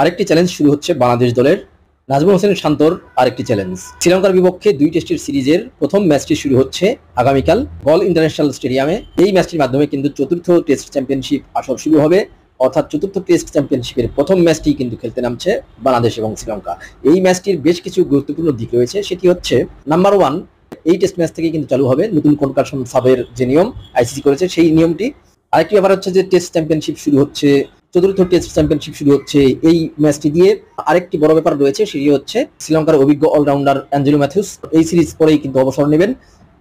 আরেকটি চ্যালেঞ্জ শুরু হচ্ছে বাংলাদেশ দলের। নাজমুল হোসেন শান্তর আরেকটি চ্যালেঞ্জ। শ্রীলঙ্কার বিপক্ষে 2 টেস্টের সিরিজের প্রথম ম্যাচটি শুরু হচ্ছে আগামীকাল গল ইন্টারন্যাশনাল স্টেডিয়ামে। এই ম্যাচটির মাধ্যমে কিন্তু চতুর্থ টেস্ট চ্যাম্পিয়নশিপ আসর শুরু হবে, অর্থাৎ চতুর্থ টেস্ট চ্যাম্পিয়নশিপের প্রথম ম্যাচটি কিন্তু খেলতে নামছে বাংলাদেশ এবং শ্রীলঙ্কা। এই ম্যাচটির বেশ কিছু গুরুত্বপূর্ণ দিক রয়েছে। সেটি হচ্ছে নাম্বার 1, এই টেস্ট ম্যাচ থেকে কিন্তু চালু হবে নতুন কনকাশন সাবের যে নিয়ম আইসিসি করেছে সেই নিয়মটি। আরেকটি ব্যাপার হচ্ছে যে টেস্ট চ্যাম্পিয়নশিপ শুরু হচ্ছে, চতুর্থ টেস্ট চ্যাম্পিয়নশিপ শুরু হচ্ছে এই ম্যাচটি দিয়ে। আরেকটি বড় ব্যাপার রয়েছে, সেটি হচ্ছে শ্রীলঙ্কার অভিজ্ঞ অলরাউন্ডার অ্যাঞ্জেলো ম্যাথিউস এই সিরিজ পরেই কিন্তু অবসর নেবেন।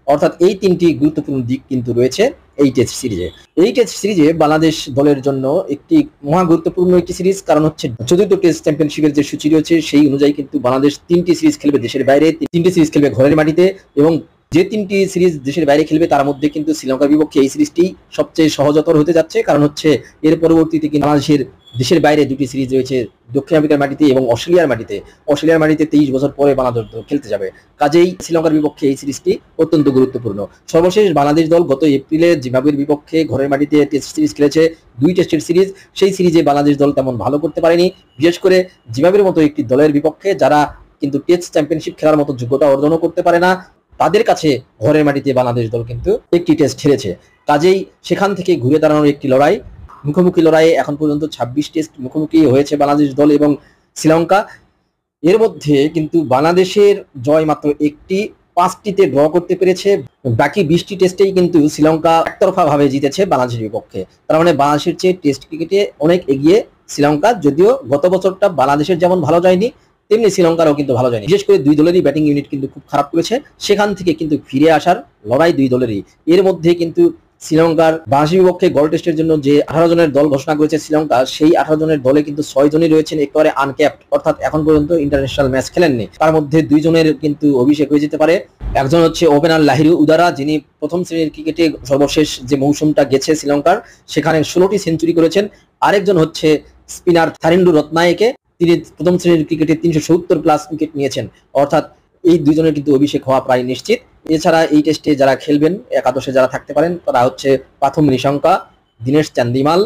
অর্থাৎ এই 3টি গুরুত্বপূর্ণ দিক কিন্তু রয়েছে এই টেস্ট সিরিজে। এই টেস্ট সিরিজে বাংলাদেশ দলের জন্য একটি মহা গুরুত্বপূর্ণ একটি সিরিজ, কারণ হচ্ছে চতুর্থ টেস্ট চ্যাম্পিয়নশিপের যে সূচি রয়েছে সেই অনুযায়ী কিন্তু বাংলাদেশ 3টি সিরিজ খেলবে দেশের বাইরে, 3টি সিরিজ খেলবে ঘরের মাটিতে, এবং যে 3টি সিরিজ দেশের বাইরে খেলবে তার মধ্যে কিন্তু শ্রীলঙ্কার বিপক্ষে এই সিরিজটি সবচেয়ে সহজতর হতে যাচ্ছে। কারণ হচ্ছে এর পরবর্তীতে কিন্তু বাংলাদেশের দেশের বাইরে 2টি সিরিজ রয়েছে দক্ষিণ আফ্রিকার মাটিতে এবং অস্ট্রেলিয়ার মাটিতে। অস্ট্রেলিয়ার মাটিতে 23 বছর পরে বাংলাদেশ দল খেলতে যাবে, কাজেই শ্রীলঙ্কার বিপক্ষে এই সিরিজটি অত্যন্ত গুরুত্বপূর্ণ। সর্বশেষ বাংলাদেশ দল গত এপ্রিলে জিম্বাবুয়ের বিপক্ষে ঘরের মাটিতে টেস্ট সিরিজ খেলেছে, 2 টেস্টের সিরিজ। সেই সিরিজে বাংলাদেশ দল তেমন ভালো করতে পারেনি, বিশেষ করে জিম্বাবুয়ের মতো একটি দলের বিপক্ষে যারা কিন্তু টেস্ট চ্যাম্পিয়নশিপ খেলার মতো যোগ্যতা অর্জনও করতে পারে না, তাদের কাছে ঘরের মাটিতে বাংলাদেশ দল কিন্তু একটি টেস্ট হেরেছে। কাজেই সেখান থেকে ঘুরে দাঁড়ানোর একটি লড়াই, মুখোমুখি লড়াইয়ে এখন পর্যন্ত 26 টেস্ট মুখোমুখি হয়েছে বাংলাদেশ দল এবং শ্রীলঙ্কা। এর মধ্যে কিন্তু বাংলাদেশের জয় মাত্র একটি, 5টিতে ড্র করতে পেরেছে। বাকি 20টি টেস্টেই কিন্তু শ্রীলঙ্কা একতরফা ভাবে জিতেছে বাংলাদেশের বিপক্ষে। তার মানে বাংলাদেশের চেয়ে টেস্ট ক্রিকেটে অনেক এগিয়ে শ্রীলঙ্কা। যদিও গত বছরটা বাংলাদেশের যেমন ভালো যায়নি, তেমনি শ্রীলঙ্কারও কিন্তু ভালো যায়নি। বিশেষ করে 2 দলেরই ব্যাটিং ইউনিট কিন্তু খুব খারাপ করেছে। সেখান থেকে কিন্তু ফিরে আসার লড়াই 2 দলেরই। এর মধ্যে কিন্তু শ্রীলঙ্কার বাংলাদেশের বিপক্ষে গল টেস্টের জন্য যে 18 জনের দল ঘোষণা করেছে শ্রীলঙ্কা, সেই 18 জনের দলে কিন্তু 6 জনই রয়েছেন একেবারে আনক্যাপড, অর্থাৎ এখন পর্যন্ত ইন্টারন্যাশনাল ম্যাচ খেলেননি। তার মধ্যে 2 জনের কিন্তু অভিষেক হয়ে যেতে পারে। একজন হচ্ছে ওপেনার লাহিরু উদারা, যিনি প্রথম শ্রেণীর ক্রিকেটে সর্বশেষ যে মৌসুমটা গেছে শ্রীলঙ্কার সেখানে 16টি সেঞ্চুরি করেছেন। আরেকজন হচ্ছে স্পিনার থারিন্ডু রত্নায়েকে, তিনি প্রথম শ্রেণীর ক্রিকেটে 370+ উইকেট নিয়েছেন। অর্থাৎ এই 2 জনের কিন্তু অভিষেক হওয়া প্রায় নিশ্চিত। এছাড়া এই টেস্টে যারা খেলবেন, একাদশে যারা থাকতে পারেন তারা হচ্ছে পাথম নিশঙ্কা, দীনেশ চান্দিমাল,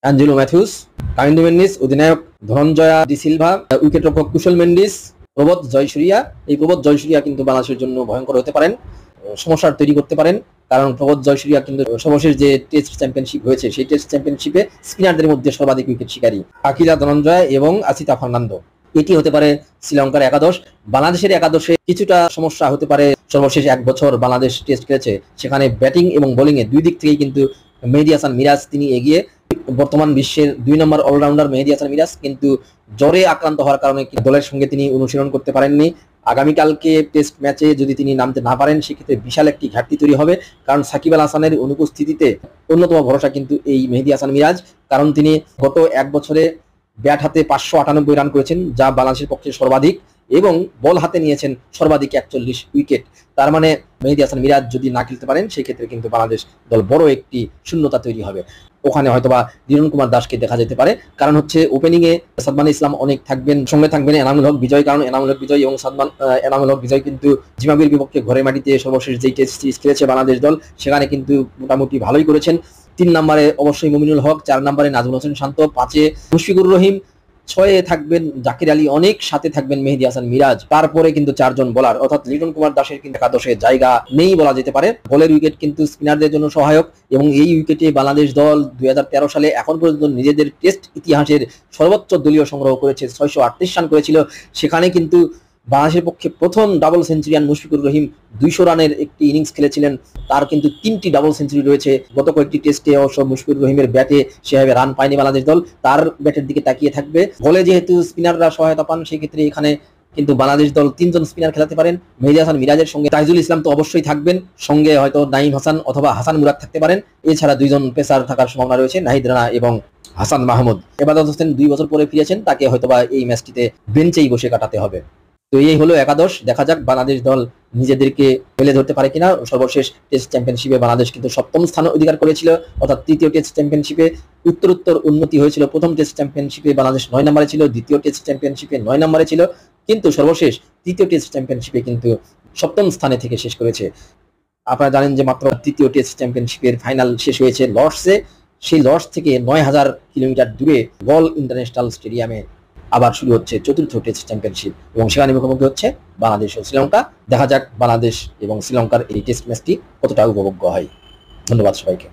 অ্যাঞ্জেলো ম্যাথিউস, কামিন্দু মেন্ডিস, অধিনায়ক ধনঞ্জয়া ডি সিলভা, উইকেট রক্ষক কুশল মেন্ডিস, প্রবোধ জয়সূরিয়া। এই প্রবোধ জয়সূরিয়া কিন্তু বাংলাদেশের জন্য ভয়ঙ্কর হতে পারেন, সমস্যার তৈরি করতে পারেন, কারণ প্রবোধ জয়সূরিয়া কিন্তু সর্বশেষ যে টেস্ট চ্যাম্পিয়নশিপ হয়েছে সেই টেস্ট চ্যাম্পিয়নশিপে স্পিনারদের মধ্যে সর্বাধিক উইকেট শিকারী আকিলা ধনঞ্জয় এবং আসিতা ফার্নান্দো। এটি হতে পারে শ্রীলঙ্কার একাদশ। বাংলাদেশের একাদশে কিছুটা সমস্যা হতে পারে। সর্বশেষ 1 বছর বাংলাদেশ টেস্ট খেলেছে, সেখানে ব্যাটিং এবং বোলিং এ 2 দিক থেকেই কিন্তু মেহেদী হাসান মিরাজ তিনি এগিয়ে। বর্তমান বিশ্বের 2 নম্বর অলরাউন্ডার মেহেদী হাসান মিরাজ কিন্তু জ্বরে আক্রান্ত হওয়ার কারণে দলের সঙ্গে তিনি অনুশীলন করতে পারেননি। আগামীকালকে টেস্ট ম্যাচে যদি তিনি নামতে না পারেন সেক্ষেত্রে বিশাল একটি ঘাটতি তৈরি হবে, কারণ সাকিব আল হাসানের অনুপস্থিতিতে অন্যতম ভরসা কিন্তু এই মেহেদী হাসান মিরাজ। কারণ তিনি গত 1 বছরে ব্যাট হাতে 598 রান করেছেন, যা বাংলাদেশের পক্ষে সর্বাধিক, এবং বল হাতে নিয়েছেন সর্বাধিক 41 উইকেট। তার মানে মেহেদী হাসান মিরাজ যদি না খেলতে পারেন সেক্ষেত্রে কিন্তু বাংলাদেশ দল বড় একটি শূন্যতা তৈরি হবে। ওখানে হয়তোবা লিটন কুমার দাসকে দেখা যেতে পারে, কারণ হচ্ছে ওপেনিং এ সাদমান ইসলাম অনেক থাকবেন, সঙ্গে থাকবেন এনামুল হক বিজয়। কারণ এনামুল হক বিজয় এবং এনামুল হক বিজয় কিন্তু জিম্বাবুয়ের বিপক্ষে ঘরের মাটিতে সর্বশেষ যেই টেস্ট সিরিজ খেলেছে বাংলাদেশ দল সেখানে কিন্তু মোটামুটি ভালোই করেছেন। 3 নম্বরে অবশ্যই মুমিনুল হক, 4 নম্বরে নাজমুল হোসেন শান্ত, 5-এ মুশফিকুর রহিম, 6-এ থাকবেন জাকির আলী অনেক, 7-এ থাকবেন মেহেদী হাসান মিরাজ। তারপরে কিন্তু 4 জন বোলার, অর্থাৎ লিটন কুমার দাসের কিন্তু একাদশে জায়গা নেই বলা যেতে পারে। বলের উইকেট কিন্তু স্পিনারদের জন্য সহায়ক, এবং এই উইকেটে বাংলাদেশ দল 2013 সালে এখন পর্যন্ত নিজেদের টেস্ট ইতিহাসের সর্বোচ্চ দলীয় সংগ্রহ করেছে, 638 রান করেছিল। সেখানে কিন্তু বাংলাদেশের পক্ষে প্রথম ডাবল সেঞ্চুরিয়ান মুশফিকুর রহিম 200 রানের একটি ইনিংস খেলেছিলেন। তার কিন্তু 3টি ডাবল সেঞ্চুরি রয়েছে। গত কয়েকটি টেস্টে অবশ্য মুশফিকুর রহিমের ব্যাটে সেভাবে রান পায়নি বাংলাদেশ দল, তার ব্যাটের দিকে তাকিয়ে থাকবে। বলে যেহেতু স্পিনাররা সহায়তা পান সেক্ষেত্রে এখানে কিন্তু বাংলাদেশ দল 3 জন স্পিনার খেলাতে পারেন। মেহেদী হাসান মিরাজের সঙ্গে তাইজুল ইসলাম তো অবশ্যই থাকবেন, সঙ্গে হয়তো নাইম হাসান অথবা হাসান মুরাদ থাকতে পারেন। এছাড়া 2 জন পেসার থাকার সম্ভাবনা রয়েছে, নাহিদ রানা এবং হাসান মাহমুদ। এবাদত হোসেন 2 বছর পরে ফিরেছেন, তাকে হয়তোবা এই ম্যাচটিতে বেঞ্চেই বসে কাটাতে হবে। তো এই হলো একাদশ। দেখা যাক বাংলাদেশ দল নিজেদেরকে মেলে ধরতে পারে কিনা। সর্বশেষ টেস্ট চ্যাম্পিয়নশিপে বাংলাদেশ কিন্তু 7ম স্থান অধিকার করেছিল, অর্থাৎ 3য় টেস্ট চ্যাম্পিয়নশিপে উত্তরোত্তর উন্নতি হয়েছিল। প্রথম টেস্ট চ্যাম্পিয়নশিপে বাংলাদেশ 9 নম্বরে ছিল, দ্বিতীয় টেস্ট চ্যাম্পিয়নশিপে 9 নম্বরে ছিল, কিন্তু সর্বশেষ 3য় টেস্ট চ্যাম্পিয়নশিপে কিন্তু 7ম স্থানে থেকে শেষ করেছে। আপনারা জানেন যে মাত্র 3য় টেস্ট চ্যাম্পিয়নশিপের ফাইনাল শেষ হয়েছে লর্ডসে। সেই লর্ডস থেকে 9000 কিলোমিটার দূরে গল ইন্টারন্যাশনাল স্টেডিয়ামে আবার শুরু হচ্ছে চতুর্থ টেস্ট চ্যাম্পিয়নশিপ এবং সেখানে মুখোমুখি হচ্ছে বাংলাদেশ ও শ্রীলঙ্কা। দেখা যাক বাংলাদেশ এবং শ্রীলঙ্কার এই টেস্ট ম্যাচটি কতটা উপভোগ্য হয়। ধন্যবাদ সবাইকে।